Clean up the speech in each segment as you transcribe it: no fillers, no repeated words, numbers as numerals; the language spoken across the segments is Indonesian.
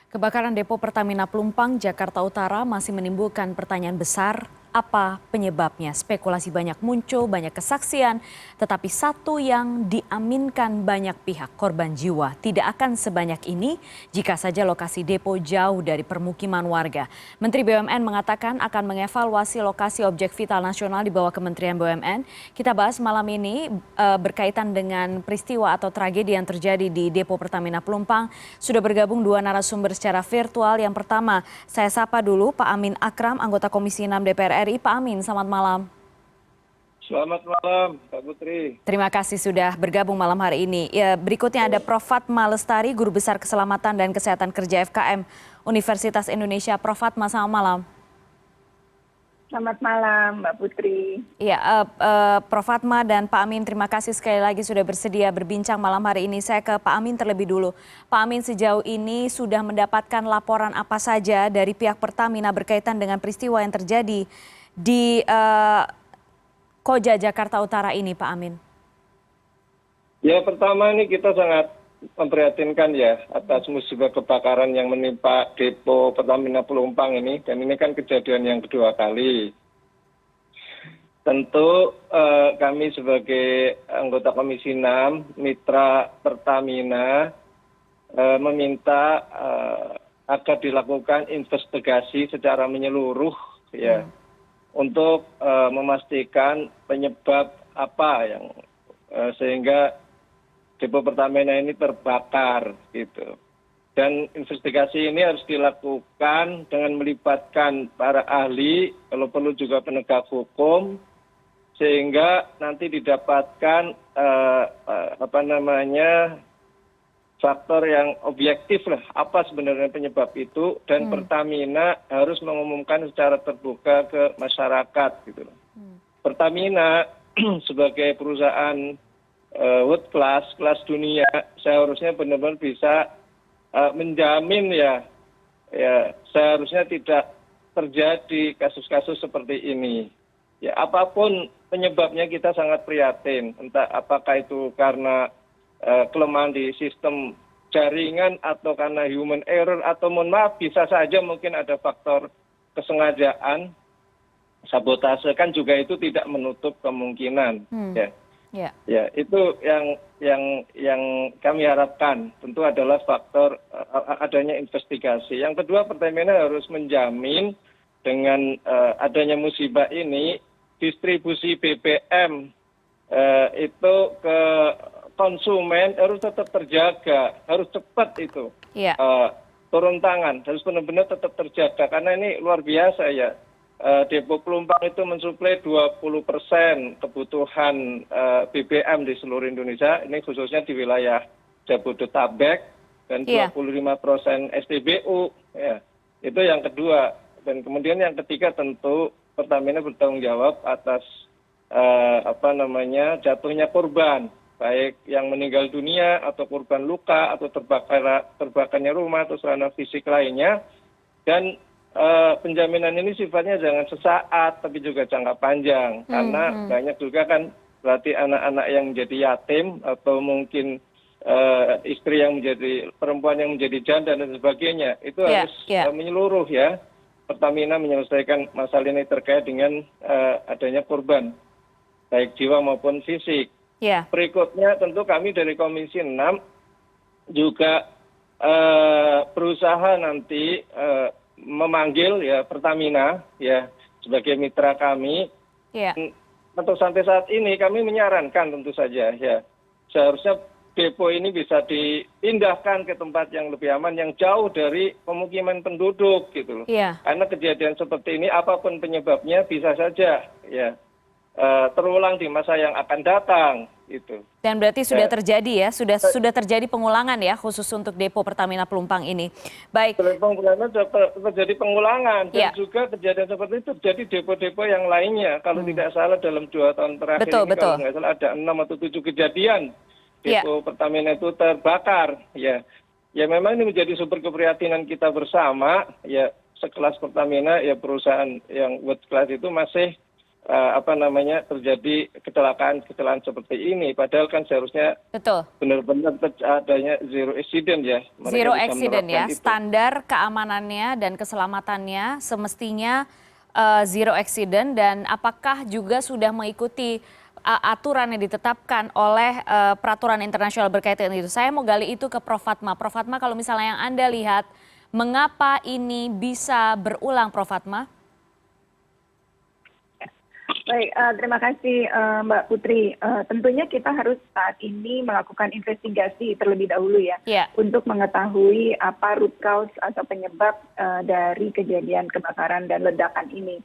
Kebakaran depo Pertamina Pelumpang, Jakarta Utara masih menimbulkan pertanyaan besar. Apa penyebabnya? Spekulasi banyak muncul, banyak kesaksian, tetapi satu yang diaminkan banyak pihak, korban jiwa tidak akan sebanyak ini jika saja lokasi depo jauh dari permukiman warga. Menteri BUMN mengatakan akan mengevaluasi lokasi objek vital nasional di bawah Kementerian BUMN. Kita bahas malam ini berkaitan dengan peristiwa atau tragedi yang terjadi di depo Pertamina Pelumpang. Sudah bergabung dua narasumber secara virtual. Yang pertama, saya sapa dulu Pak Amin Akram, anggota Komisi 6 DPR RI. Pak Amin, selamat malam. Selamat malam, Pak Putri. Terima kasih sudah bergabung malam hari ini. Ya, berikutnya ada Prof. Fatma Lestari, Guru Besar Keselamatan dan Kesehatan Kerja FKM Universitas Indonesia. Prof. Fatma, selamat malam. Selamat malam, Mbak Putri. Ya, Prof. Fatma dan Pak Amin, terima kasih sekali lagi sudah bersedia berbincang malam hari ini. Saya ke Pak Amin terlebih dulu. Pak Amin, sejauh ini sudah mendapatkan laporan apa saja dari pihak Pertamina berkaitan dengan peristiwa yang terjadi di Koja, Jakarta Utara ini, Pak Amin? Ya, pertama ini kita sangat memprihatinkan ya atas musibah kebakaran yang menimpa depo Pertamina Pelumpang ini, dan ini kan kejadian yang kedua kali. Tentu kami sebagai anggota Komisi 6 Mitra Pertamina meminta agar dilakukan investigasi secara menyeluruh ya untuk memastikan penyebab apa yang sehingga depo Pertamina ini terbakar gitu. Dan investigasi ini harus dilakukan dengan melibatkan para ahli, kalau perlu juga penegak hukum, sehingga nanti didapatkan faktor yang objektif lah, apa sebenarnya penyebab itu, dan Pertamina harus mengumumkan secara terbuka ke masyarakat gitu. Pertamina sebagai perusahaan world class, kelas dunia, seharusnya benar-benar bisa menjamin ya seharusnya tidak terjadi kasus-kasus seperti ini. Ya, apapun penyebabnya kita sangat prihatin, entah apakah itu karena kelemahan di sistem jaringan atau karena human error, atau mohon maaf bisa saja mungkin ada faktor kesengajaan, sabotase, kan juga itu tidak menutup kemungkinan. Ya, itu yang kami harapkan tentu adalah faktor adanya investigasi. Yang kedua, Pertamina harus menjamin dengan adanya musibah ini distribusi BBM itu ke konsumen harus tetap terjaga, harus cepat itu turun tangan, harus benar-benar tetap terjaga, karena ini luar biasa ya. Depo Pelumpang itu mensuplai 20% kebutuhan BBM di seluruh Indonesia, ini khususnya di wilayah Jabodetabek, dan 25% SPBU. Ya. Itu yang kedua. Dan kemudian yang ketiga, tentu Pertamina bertanggung jawab atas jatuhnya korban, baik yang meninggal dunia atau korban luka atau terbakarnya rumah atau sarana fisik lainnya. Dan penjaminan ini sifatnya jangan sesaat tapi juga jangka panjang, karena banyak juga kan berarti anak-anak yang menjadi yatim atau mungkin istri yang menjadi perempuan yang menjadi janda dan sebagainya. Itu harus menyeluruh ya, Pertamina menyelesaikan masalah ini terkait dengan adanya korban baik jiwa maupun fisik. Berikutnya tentu kami dari Komisi 6 juga berusaha nanti memanggil ya Pertamina ya sebagai mitra kami. Untuk sampai saat ini kami menyarankan tentu saja ya seharusnya depo ini bisa dipindahkan ke tempat yang lebih aman, yang jauh dari pemukiman penduduk gitu loh. Karena kejadian seperti ini apapun penyebabnya bisa saja ya terulang di masa yang akan datang itu. Dan berarti sudah terjadi ya, sudah terjadi pengulangan ya, khusus untuk depo Pertamina Pelumpang ini. Baik. Terjadi pengulangan, dan juga kejadian seperti itu terjadi depo-depo yang lainnya. Kalau tidak salah dalam 2 tahun terakhir ini, kalau nggak salah ada 6 atau 7 kejadian depo Pertamina itu terbakar. Ya memang ini menjadi sumber keprihatinan kita bersama. Ya sekelas Pertamina, ya perusahaan yang world class itu masih terjadi kecelakaan seperti ini. Padahal kan seharusnya Betul. benar-benar adanya zero accident ya. Mereka Zero bisa accident ya, menerapkan itu. standar keamanannya dan keselamatannya semestinya zero accident, dan apakah juga sudah mengikuti aturan yang ditetapkan oleh peraturan internasional berkaitan itu. Saya mau gali itu ke Prof. Fatma. Prof. Fatma, kalau misalnya yang Anda lihat, mengapa ini bisa berulang, Prof. Fatma? Baik, terima kasih Mbak Putri. Tentunya kita harus saat ini melakukan investigasi terlebih dahulu ya, Ya. untuk mengetahui apa root cause atau penyebab dari kejadian kebakaran dan ledakan ini.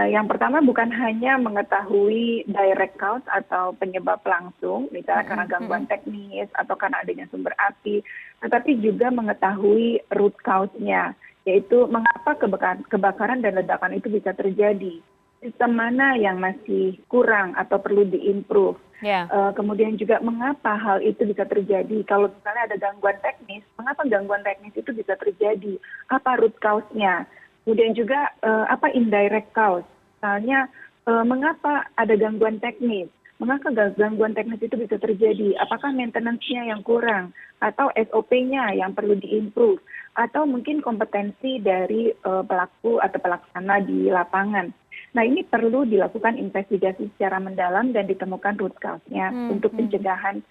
Yang pertama bukan hanya mengetahui direct cause atau penyebab langsung, misalnya karena gangguan teknis atau karena adanya sumber api, tetapi juga mengetahui root cause-nya, yaitu mengapa kebakaran dan ledakan itu bisa terjadi. Sistem mana yang masih kurang atau perlu diimprove. Ya. Kemudian juga mengapa hal itu bisa terjadi. Kalau misalnya ada gangguan teknis, mengapa gangguan teknis itu bisa terjadi? Apa root cause-nya? Kemudian juga apa indirect cause? Misalnya mengapa ada gangguan teknis? Mengapa gangguan teknis itu bisa terjadi? Apakah maintenance-nya yang kurang? Atau SOP-nya yang perlu diimprove? Atau mungkin kompetensi dari pelaku atau pelaksana di lapangan? Nah, ini perlu dilakukan investigasi secara mendalam dan ditemukan root cause-nya untuk pencegahan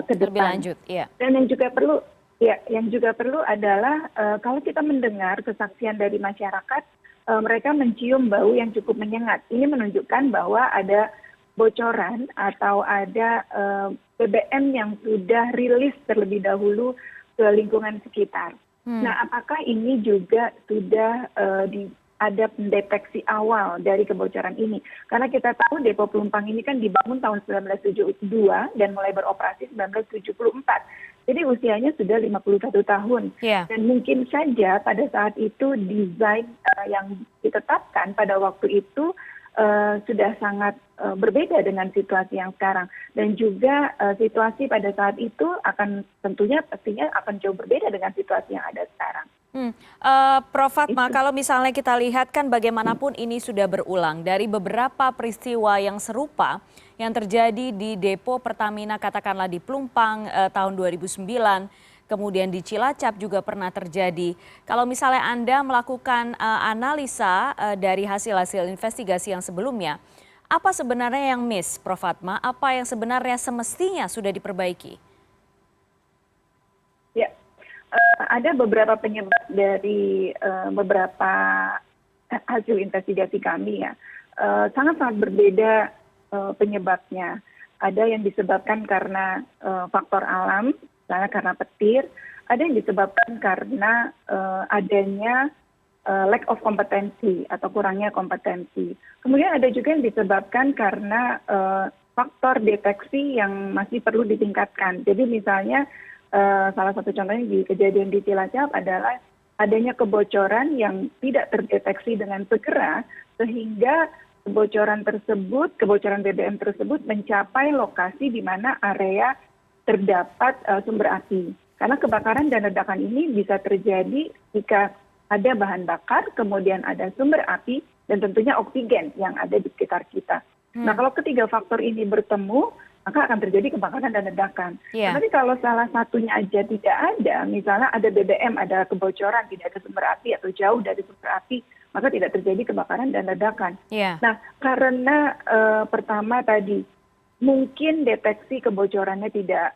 ke Lebih depan. lanjut, ya. Dan yang juga perlu adalah kalau kita mendengar kesaksian dari masyarakat, mereka mencium bau yang cukup menyengat. Ini menunjukkan bahwa ada bocoran atau ada BBM yang sudah rilis terlebih dahulu ke lingkungan sekitar. Nah, apakah ini juga sudah ada pendeteksi awal dari kebocoran ini? Karena kita tahu Depo Pelumpang ini kan dibangun tahun 1972 dan mulai beroperasi 1974. Jadi usianya sudah 51 tahun. Yeah. Dan mungkin saja pada saat itu desain yang ditetapkan pada waktu itu sudah sangat berbeda dengan situasi yang sekarang. Dan juga situasi pada saat itu akan pastinya akan jauh berbeda dengan situasi yang ada sekarang. Prof. Fatma, kalau misalnya kita lihat kan bagaimanapun ini sudah berulang dari beberapa peristiwa yang serupa yang terjadi di Depo Pertamina, katakanlah di Pelumpang tahun 2009, kemudian di Cilacap juga pernah terjadi. Kalau misalnya Anda melakukan analisa dari hasil-hasil investigasi yang sebelumnya, apa sebenarnya yang miss, Prof. Fatma? Apa yang sebenarnya semestinya sudah diperbaiki? Ya. Ada beberapa penyebab dari beberapa hasil investigasi kami ya. Sangat-sangat berbeda penyebabnya. Ada yang disebabkan karena faktor alam, misalnya karena petir. Ada yang disebabkan karena adanya lack of kompetensi atau kurangnya kompetensi. Kemudian ada juga yang disebabkan karena faktor deteksi yang masih perlu ditingkatkan. Jadi misalnya salah satu contohnya di kejadian di Cilacap adalah adanya kebocoran yang tidak terdeteksi dengan segera sehingga kebocoran BBM tersebut mencapai lokasi di mana area terdapat sumber api. Karena kebakaran dan ledakan ini bisa terjadi jika ada bahan bakar, kemudian ada sumber api dan tentunya oksigen yang ada di sekitar kita. Nah, kalau ketiga faktor ini bertemu, maka akan terjadi kebakaran dan ledakan. Yeah. Tapi kalau salah satunya aja tidak ada, misalnya ada BBM, ada kebocoran, tidak ada sumber api atau jauh dari sumber api, maka tidak terjadi kebakaran dan ledakan. Yeah. Nah, karena pertama tadi mungkin deteksi kebocorannya tidak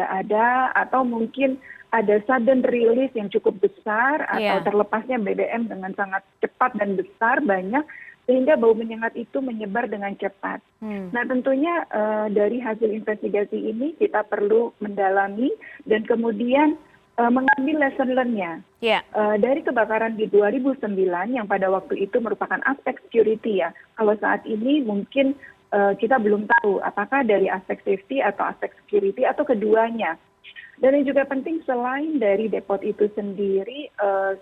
ada, atau mungkin ada sudden release yang cukup besar, atau terlepasnya BBM dengan sangat cepat dan besar, banyak, sehingga bau menyengat itu menyebar dengan cepat. Nah, tentunya dari hasil investigasi ini kita perlu mendalami dan kemudian mengambil lesson learn-nya. Dari kebakaran di 2009 yang pada waktu itu merupakan aspek security ya. Kalau saat ini mungkin kita belum tahu apakah dari aspek safety atau aspek security atau keduanya. Dan yang juga penting selain dari depot itu sendiri,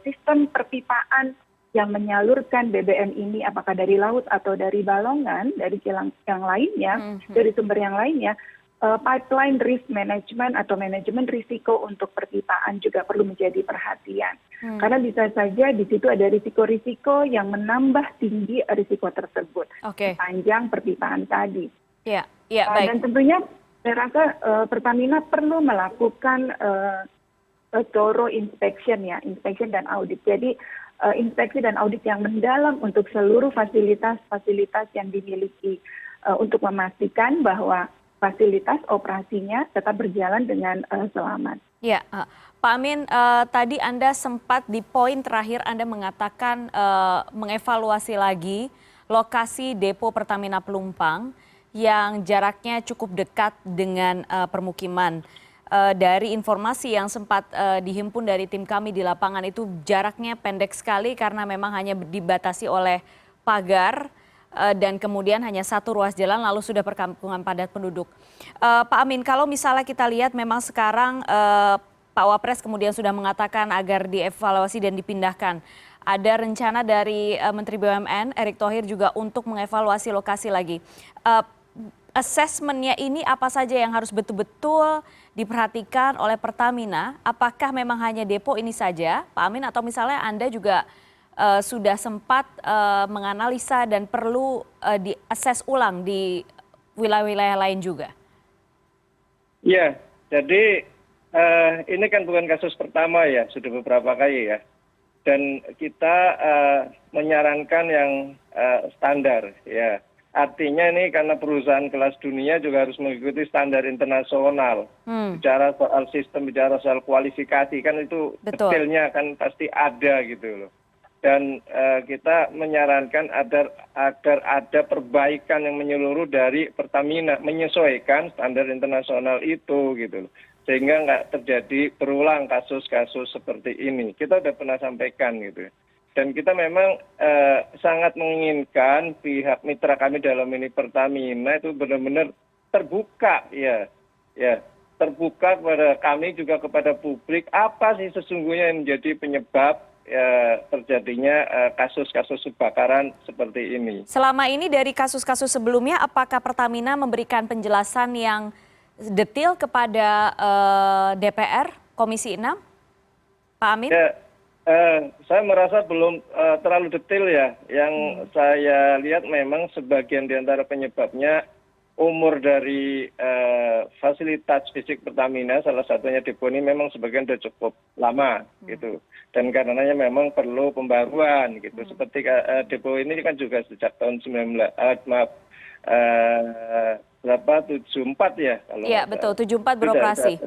sistem perpipaan yang menyalurkan BBM ini apakah dari laut atau dari balongan, dari kilang yang lainnya, dari sumber yang lainnya, pipeline risk management atau manajemen risiko untuk perpipaan juga perlu menjadi perhatian. Karena bisa saja di situ ada risiko-risiko yang menambah tinggi risiko tersebut sepanjang perpipaan tadi. Ya, ya, baik. Dan tentunya saya rasa Pertamina perlu melakukan thorough inspection dan audit. Jadi inspeksi dan audit yang mendalam untuk seluruh fasilitas-fasilitas yang dimiliki untuk memastikan bahwa fasilitas operasinya tetap berjalan dengan selamat. Ya, Pak Amin, tadi Anda sempat di poin terakhir Anda mengatakan mengevaluasi lagi lokasi depo Pertamina Pelumpang yang jaraknya cukup dekat dengan permukiman. Dari informasi yang sempat dihimpun dari tim kami di lapangan itu jaraknya pendek sekali karena memang hanya dibatasi oleh pagar dan kemudian hanya satu ruas jalan lalu sudah perkampungan padat penduduk. Pak Amin, kalau misalnya kita lihat memang sekarang Pak Wapres kemudian sudah mengatakan agar dievaluasi dan dipindahkan. Ada rencana dari Menteri BUMN Erick Thohir juga untuk mengevaluasi lokasi lagi. Assessment-nya ini apa saja yang harus betul-betul diperhatikan oleh Pertamina? Apakah memang hanya depo ini saja, Pak Amin, atau misalnya Anda juga sudah sempat menganalisa dan perlu di-assess ulang di wilayah-wilayah lain juga? Ya, jadi ini kan bukan kasus pertama ya, sudah beberapa kali ya. Dan kita menyarankan yang standar ya. Artinya ini karena perusahaan kelas dunia juga harus mengikuti standar internasional. Bicara soal sistem, bicara soal kualifikasi kan itu detailnya kan pasti ada gitu loh. Dan kita menyarankan agar ada perbaikan yang menyeluruh dari Pertamina menyesuaikan standar internasional itu gitu loh. Sehingga nggak terjadi berulang kasus-kasus seperti ini. Kita sudah pernah sampaikan gitu. Dan kita memang sangat menginginkan pihak mitra kami dalam ini Pertamina itu benar-benar terbuka ya, terbuka kepada kami juga kepada publik apa sih sesungguhnya yang menjadi penyebab terjadinya kasus-kasus kebakaran seperti ini. Selama ini dari kasus-kasus sebelumnya, apakah Pertamina memberikan penjelasan yang detail kepada DPR Komisi 6, Pak Amin? Ya, saya merasa belum terlalu detail ya. Yang saya lihat memang sebagian di antara penyebabnya umur dari fasilitas fisik Pertamina, salah satunya depo ini memang sebagian sudah cukup lama gitu. Dan karenanya memang perlu pembaruan gitu. Seperti depo ini kan juga sejak tahun 74 ya kalau Iya betul, 74 beroperasi.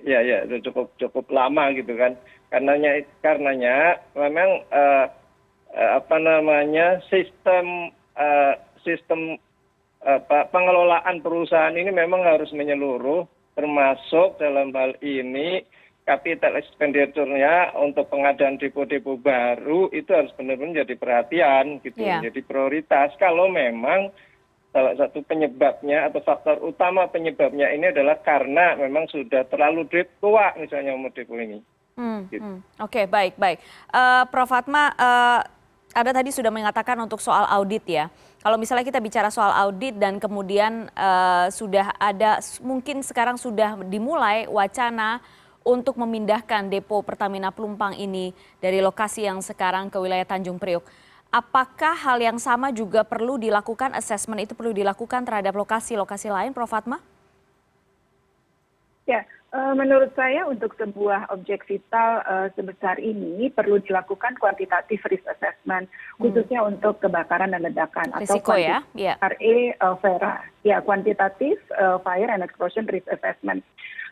Ya itu cukup lama gitu kan. Karenanya memang sistem pengelolaan perusahaan ini memang harus menyeluruh, termasuk dalam hal ini capital expenditure-nya untuk pengadaan depo-depo baru itu harus benar-benar jadi perhatian gitu, jadi prioritas. Kalau memang salah satu penyebabnya atau faktor utama penyebabnya ini adalah karena memang sudah terlalu tua misalnya umur depo ini. Gitu. Oke, baik. Prof. Fatma, Anda tadi sudah mengatakan untuk soal audit ya. Kalau misalnya kita bicara soal audit dan kemudian sudah ada, mungkin sekarang sudah dimulai wacana untuk memindahkan depo Pertamina Pelumpang ini dari lokasi yang sekarang ke wilayah Tanjung Priok. Apakah hal yang sama juga perlu dilakukan, assessment itu perlu dilakukan terhadap lokasi-lokasi lain, Prof. Fatma? Ya, menurut saya untuk sebuah objek vital sebesar ini perlu dilakukan kuantitatif risk assessment, khususnya untuk kebakaran dan ledakan. Risiko atau FERA, ya kuantitatif fire and explosion risk assessment.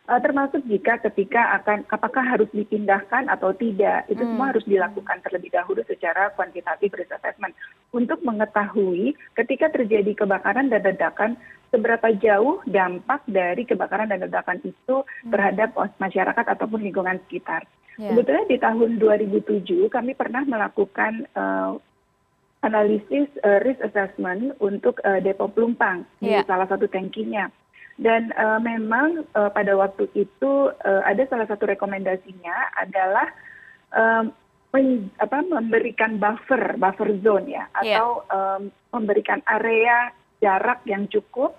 Termasuk ketika apakah harus dipindahkan atau tidak, itu semua harus dilakukan terlebih dahulu secara kuantitatif risk assessment untuk mengetahui ketika terjadi kebakaran dan ledakan seberapa jauh dampak dari kebakaran dan ledakan itu terhadap masyarakat ataupun lingkungan sekitar. Sebetulnya di tahun 2007 kami pernah melakukan analisis risk assessment untuk depo Pelumpang di salah satu tangkinya. Dan memang pada waktu itu ada salah satu rekomendasinya adalah memberikan buffer zone ya, atau memberikan area jarak yang cukup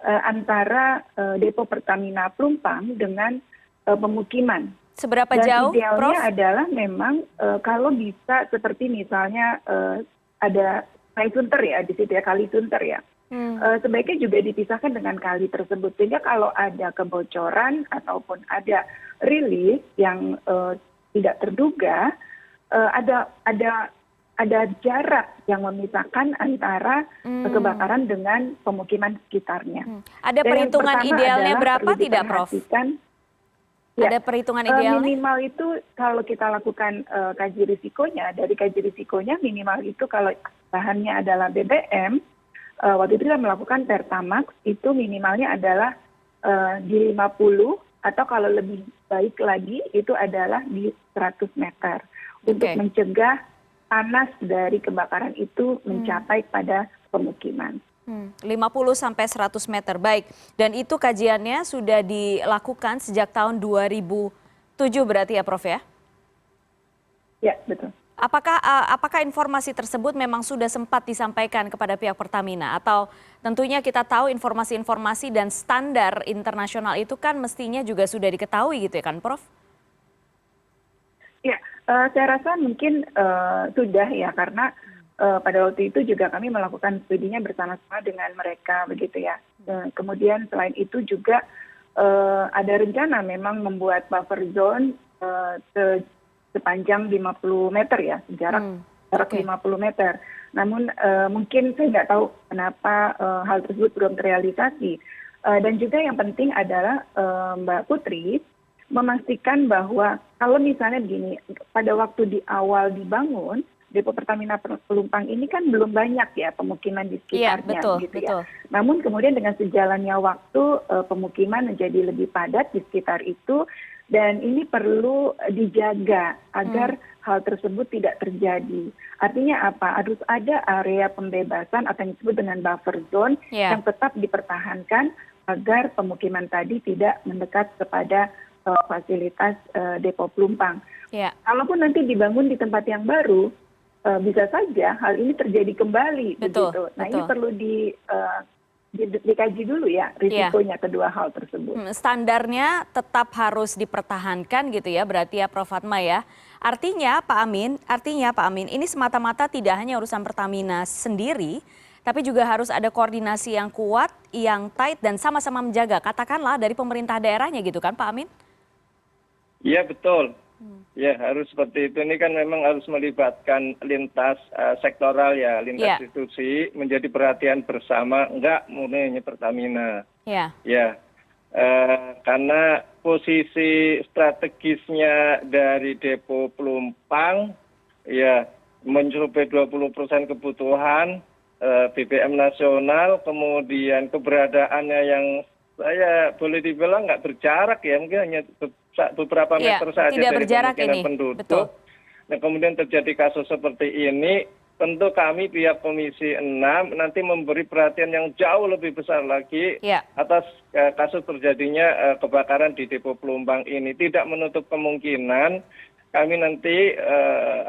antara depo Pertamina Pelumpang dengan pemukiman. Seberapa Dan jauh, idealnya Prof? adalah memang kalau bisa seperti misalnya ada Kali Sunter ya di situ ya, Kali Sunter ya. Sebaiknya juga dipisahkan dengan kali tersebut sehingga kalau ada kebocoran ataupun ada rilis yang tidak terduga, ada jarak yang memisahkan antara kebakaran dengan pemukiman sekitarnya. Ada Dan yang perhitungan pertama idealnya adalah berapa perlu tidak, Prof? diperhatikan, Ada perhitungan idealnya? minimal itu kalau kita lakukan kaji risikonya, dari kaji risikonya minimal itu kalau bahannya adalah BBM, waktu itu kita melakukan Pertamax itu minimalnya adalah di 50 atau kalau lebih baik lagi itu adalah di 100 meter untuk Oke. mencegah panas dari kebakaran itu mencapai pada pemukiman. 50 sampai 100 meter, baik. Dan itu kajiannya sudah dilakukan sejak tahun 2007 berarti ya, Prof ya? Ya, betul. Apakah informasi tersebut memang sudah sempat disampaikan kepada pihak Pertamina? Atau tentunya kita tahu informasi-informasi dan standar internasional itu kan mestinya juga sudah diketahui gitu ya kan, Prof? Ya, saya rasa mungkin sudah ya karena pada waktu itu juga kami melakukan studinya bersama-sama dengan mereka begitu ya. Kemudian selain itu juga ada rencana memang membuat buffer zone sepanjang 50 meter ya, jarak 50 meter. Namun mungkin saya nggak tahu kenapa hal tersebut belum terrealisasi. Dan juga yang penting adalah Mbak Putri memastikan bahwa kalau misalnya begini, pada waktu di awal dibangun, depo Pertamina Pelumpang ini kan belum banyak ya pemukiman di sekitarnya, betul, gitu betul. ya. Namun kemudian dengan sejalannya waktu pemukiman menjadi lebih padat di sekitar itu, dan ini perlu dijaga agar hal tersebut tidak terjadi. Artinya apa? Harus ada area pembebasan atau yang disebut dengan buffer zone yang tetap dipertahankan agar pemukiman tadi tidak mendekat kepada fasilitas depo Pelumpang. Kalaupun nanti dibangun di tempat yang baru, bisa saja hal ini terjadi kembali. Betul, begitu. Nah, betul. ini perlu dikaji dulu ya risikonya kedua hal tersebut. Standarnya tetap harus dipertahankan gitu ya, berarti ya Prof Fatma ya. Artinya Pak Amin, ini semata-mata tidak hanya urusan Pertamina sendiri, tapi juga harus ada koordinasi yang kuat, yang tight dan sama-sama menjaga. Katakanlah dari pemerintah daerahnya gitu kan Pak Amin? Iya betul. Ya harus seperti itu. Ini kan memang harus melibatkan lintas sektoral ya, lintas institusi menjadi perhatian bersama, enggak murni hanya Pertamina. Ya, karena posisi strategisnya dari depo Pelumpang ya mencapai 20% kebutuhan BBM nasional, kemudian keberadaannya yang saya boleh dibilang nggak berjarak ya, mungkin hanya beberapa meter saja tidak dari berjarak pemukiman ini. penduduk. Betul. Nah, kemudian terjadi kasus seperti ini, tentu kami pihak Komisi 6 nanti memberi perhatian yang jauh lebih besar lagi atas kasus terjadinya kebakaran di depo Pelumpang ini. Tidak menutup kemungkinan kami nanti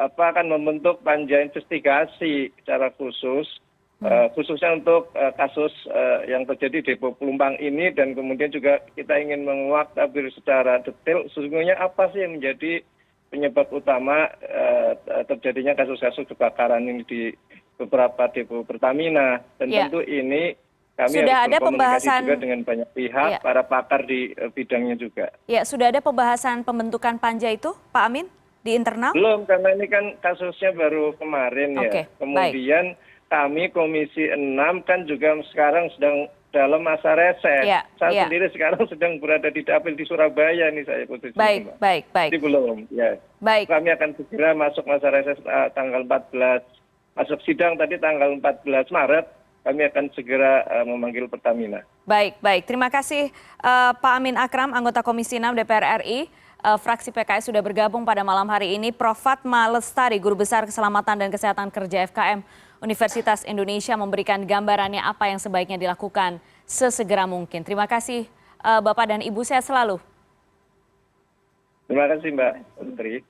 akan membentuk panja investigasi secara khusus. Khususnya untuk kasus yang terjadi di depo Pelumpang ini, dan kemudian juga kita ingin menguak tabir secara detail sesungguhnya apa sih yang menjadi penyebab utama terjadinya kasus-kasus kebakaran ini di beberapa depo Pertamina, dan tentu ini kami sudah harus ada berkomunikasi pembahasan juga dengan banyak pihak, para pakar di bidangnya juga. Ya, sudah ada pembahasan pembentukan panja itu Pak Amin di internal? Belum, karena ini kan kasusnya baru kemarin ya. Kemudian kami Komisi 6 kan juga sekarang sedang dalam masa reses. Saya sendiri sekarang sedang berada di dapil di Surabaya nih saya posisinya. Baik. Jadi belum, ya. Kami akan segera masuk masa reses tanggal 14, masuk sidang tadi tanggal 14 Maret, kami akan segera memanggil Pertamina. Baik. Terima kasih Pak Amin Akram, anggota Komisi 6 DPR RI. Fraksi PKS sudah bergabung pada malam hari ini. Prof Fatma Lestari, Guru Besar Keselamatan dan Kesehatan Kerja FKM Universitas Indonesia, memberikan gambarannya apa yang sebaiknya dilakukan sesegera mungkin. Terima kasih Bapak dan Ibu, sehat selalu. Terima kasih Mbak Putri.